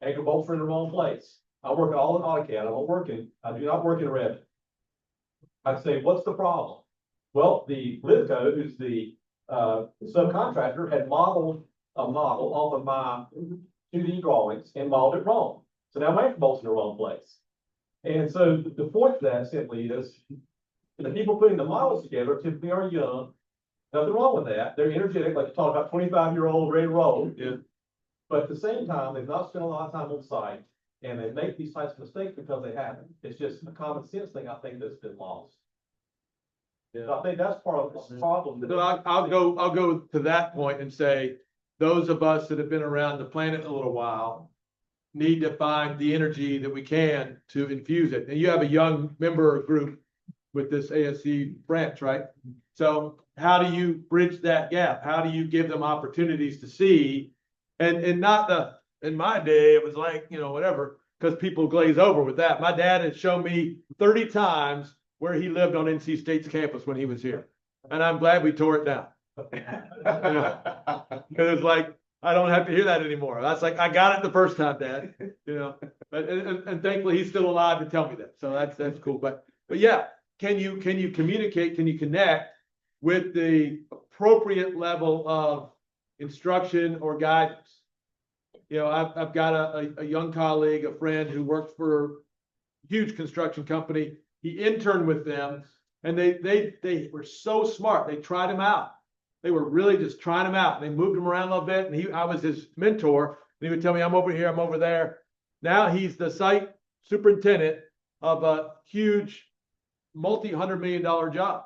Anchor bolts are in the wrong place. I work all in AutoCAD. I do not work in Revit. I say, what's the problem? Well, the Lithco, who's the subcontractor, had modeled a model off of my 2D drawings and modeled it wrong. So now my anchor bolt's in the wrong place. And so the point to that simply is the people putting the models together typically are young. Nothing wrong with that. They're energetic, like you talk about 25-year-old ready to roll. Yeah. But at the same time, they've not spent a lot of time on site, and they make these types of mistakes because they haven't. It's just a common sense thing, I think, that's been lost. Yeah. I think that's part of the problem. So I'll go to that point and say, those of us that have been around the planet a little while need to find the energy that we can to infuse it. And you have a young member group with this ASCE branch, right? So how do you bridge that gap? How do you give them opportunities to see? And not in my day, it was like, you know, whatever, because people glaze over with that. My dad had shown me 30 times where he lived on NC State's campus when he was here. And I'm glad we tore it down. Because it's like, I don't have to hear that anymore. That's like, I got it the first time, Dad, you know, but, and thankfully he's still alive to tell me that. So that's cool. But yeah, can you communicate? Can you connect with the appropriate level of instruction or guidance? You know, I've got a young colleague, a friend who works for a huge construction company. He interned with them, and they were so smart. They tried him out. They were really just trying him out. They moved him around a little bit, and I was his mentor. And he would tell me, I'm over here, I'm over there. Now he's the site superintendent of a huge multi-$100 million job.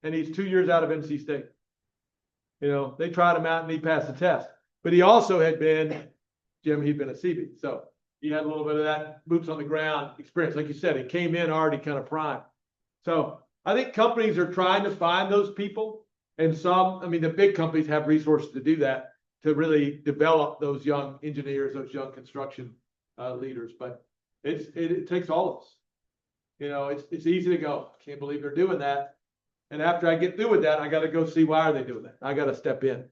And he's 2 years out of NC State. You know, they tried him out and he passed the test. But he also had been, Jim, he'd been a CB. So he had a little bit of that boots on the ground experience. Like you said, he came in already kind of primed. So I think companies are trying to find those people. And some, I mean, the big companies have resources to do that, to really develop those young engineers, those young construction leaders. But it takes all of us. You know, it's easy to go, can't believe they're doing that. And after I get through with that, I got to go see why are they doing that. I got to step in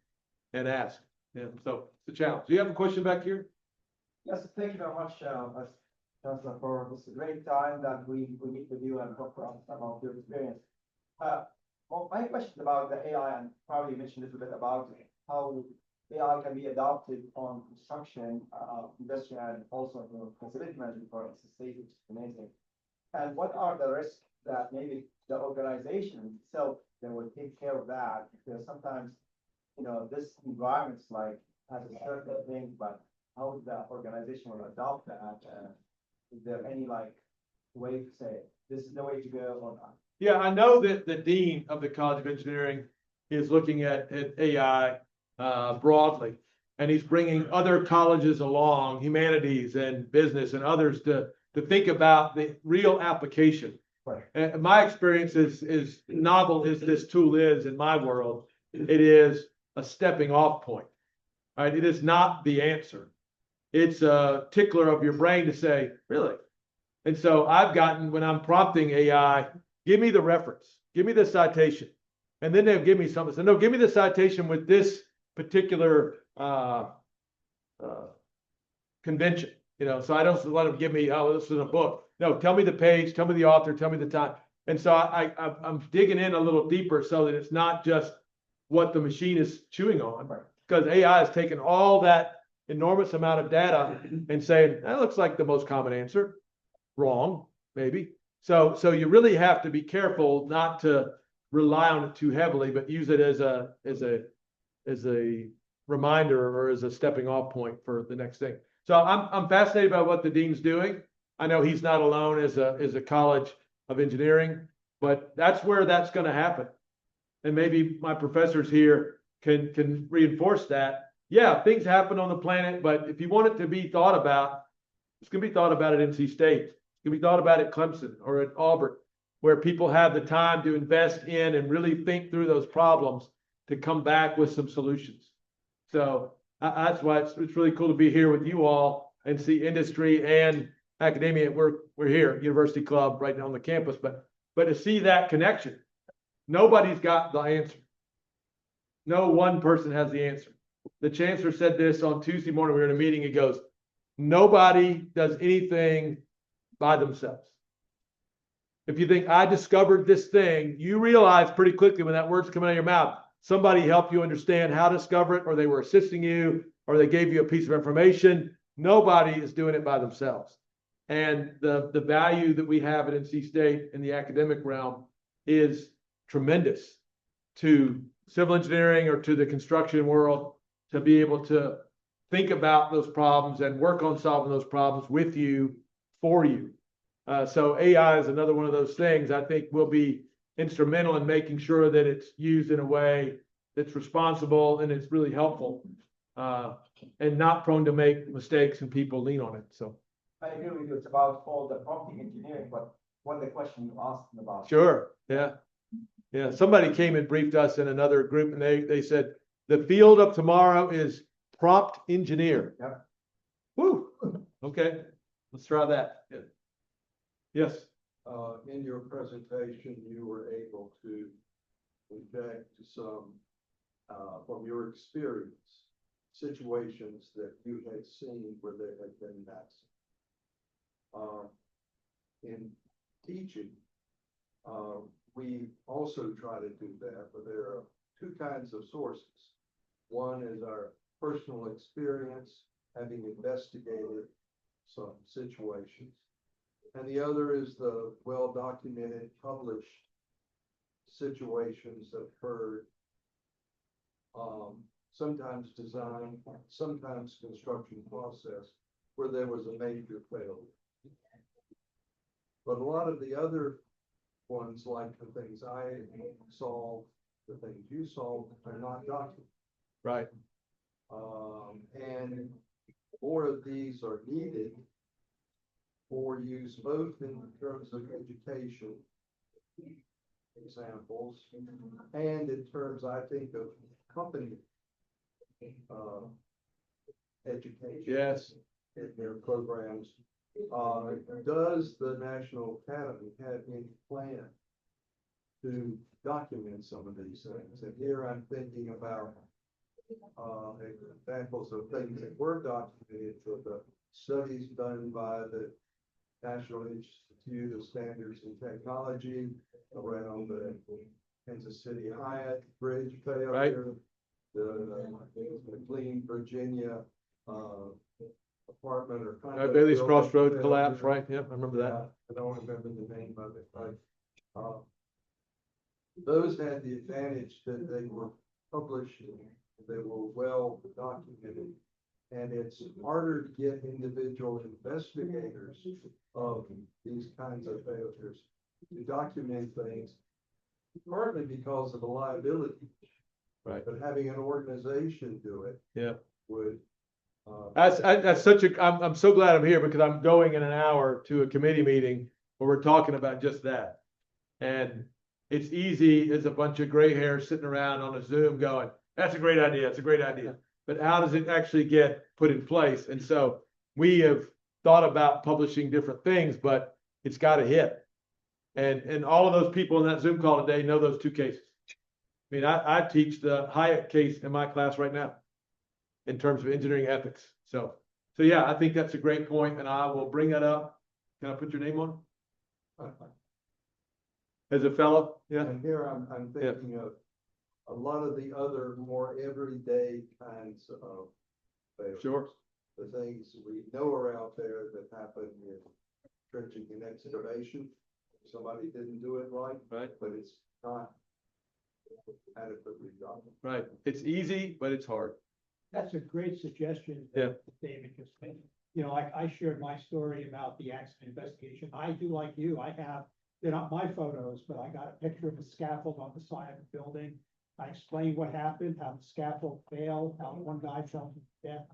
and ask. Yeah, so it's a challenge. Do you have a question back here? Yes, thank you very much, Chancellor, for this great time that we meet with you and talk about some of your experience. Well, my question is about the AI, and probably you mentioned a little bit about how AI can be adopted on construction, industry, and also facility management for SSA, which is amazing. And what are the risks that maybe the organization itself that will take care of that? Because sometimes, you know, this environment's like has a certain thing, but how the organization will adopt that? Is there any like way to say this is the way to go or not? Yeah, I know that the dean of the College of Engineering is looking at AI broadly, and he's bringing other colleges along, humanities and business and others to think about the real application. Right. And my experience is novel as this tool is in my world, it is a stepping off point. Right? It is not the answer. It's a tickler of your brain to say, really? And so I've gotten, when I'm prompting AI, give me the reference, give me the citation. And then they'll give me something. So no, give me the citation with this particular convention. You know, so I don't let them give me, oh, this is a book. No, tell me the page, tell me the author, tell me the time. And so I'm digging in a little deeper so that it's not just what the machine is chewing on, because AI has taken all that enormous amount of data and saying, that looks like the most common answer. Wrong, maybe. So you really have to be careful not to rely on it too heavily, but use it as a reminder or as a stepping off point for the next thing. So I'm fascinated by what the dean's doing. I know he's not alone as a college of engineering, but that's where that's going to happen. And maybe my professors here can reinforce that. Yeah, things happen on the planet, but if you want it to be thought about, it's going to be thought about at NC State. It's going to be thought about at Clemson or at Auburn, where people have the time to invest in and really think through those problems to come back with some solutions. So that's why it's really cool to be here with you all and see industry and academia. We're here, University Club, right on the campus, but to see that connection, nobody's got the answer. No one person has the answer. The chancellor said this on Tuesday morning. We were in a meeting. He goes, nobody does anything by themselves. If you think I discovered this thing, you realize pretty quickly when that word's coming out of your mouth, somebody helped you understand how to discover it, or they were assisting you, or they gave you a piece of information. Nobody is doing it by themselves. And the value that we have at NC State in the academic realm is tremendous to civil engineering or to the construction world, to be able to think about those problems and work on solving those problems with you, for you. So AI is another one of those things I think will be instrumental in making sure that it's used in a way that's responsible and it's really helpful, and not prone to make mistakes and people lean on it. So I agree with you. It's about all the prompting engineering, but what the question you asked them about. Sure. Yeah. Yeah. Somebody came and briefed us in another group, and they said the field of tomorrow is prompt engineer. Yeah. Woo. Okay. Let's try that. Yeah. Yes. In your presentation, you were able to project some, from your experience, situations that you had seen where there had been accidents. In teaching, we also try to do that, but there are two kinds of sources. One is our personal experience, having investigated some situations. And the other is the well-documented, published situations that occurred, sometimes design, sometimes construction process, where there was a major failure. But a lot of the other ones, like the things I solved, the things you solved, are not documented. Right. And more of these are needed for use both in terms of education examples and in terms, I think, of company education. Yes. In their programs. Does the National Academy have any plan to document some of these things? And here I'm thinking about examples of things that were documented for the studies done by the National Institute of Standards and Technology around the Kansas City Hyatt Bridge failure, Right. the McLean, Virginia apartment or condo Bailey's building Crossroad failure. collapse, right? Yep, I remember that. Yeah, I don't remember the name of it, but those had the advantage that they were published, they were well documented. And it's harder to get individual investigators of these kinds of failures to document things, partly because of the liability. Right. But having an organization do it. Yeah. Would. That's such a, I'm so glad I'm here because I'm going in an hour to a committee meeting where we're talking about just that. And it's easy as a bunch of gray hairs sitting around on a Zoom going, that's a great idea. It's a great idea. But how does it actually get put in place? And so we have thought about publishing different things, but it's got to hit. And all of those people in that Zoom call today know those two cases. I mean, I teach the Hyatt case in my class right now in terms of engineering ethics. So yeah, I think that's a great point, and I will bring that up. Can I put your name on? As a fellow? Yeah. And here I'm thinking of a lot of the other more everyday kinds of failures. Sure. The things we know are out there that happen in trenching and excavation. Somebody didn't do it right. Right. But it's not adequately done. Right. It's easy, but it's hard. That's a great suggestion. Yeah. that David just made. You know, I shared my story about the accident investigation. I do like you. I have, they're not my photos, but I got a picture of a scaffold on the side of the building. I explained what happened, how the scaffold failed, how one guy fell to death.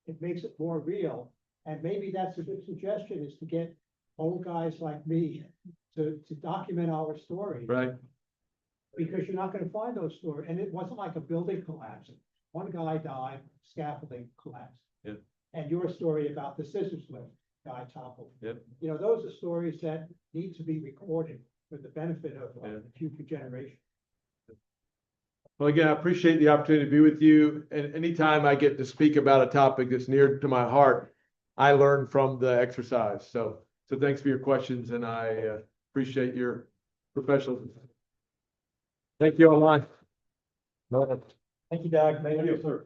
It makes it more real. And maybe that's a good suggestion, is to get old guys like me to document our stories. Right. Because you're not gonna find those stories. And it wasn't like a building collapsing. One guy died, scaffolding collapsed. Yeah. And your story about the scissors lift, guy toppled. Yep. You know, those are stories that need to be recorded for the benefit of the future generation. Well, again, I appreciate the opportunity to be with you. And anytime I get to speak about a topic that's near to my heart, I learn from the exercise. So thanks for your questions, and I appreciate your professionalism. Thank you online. Thank you, Doug. Thank you, sir.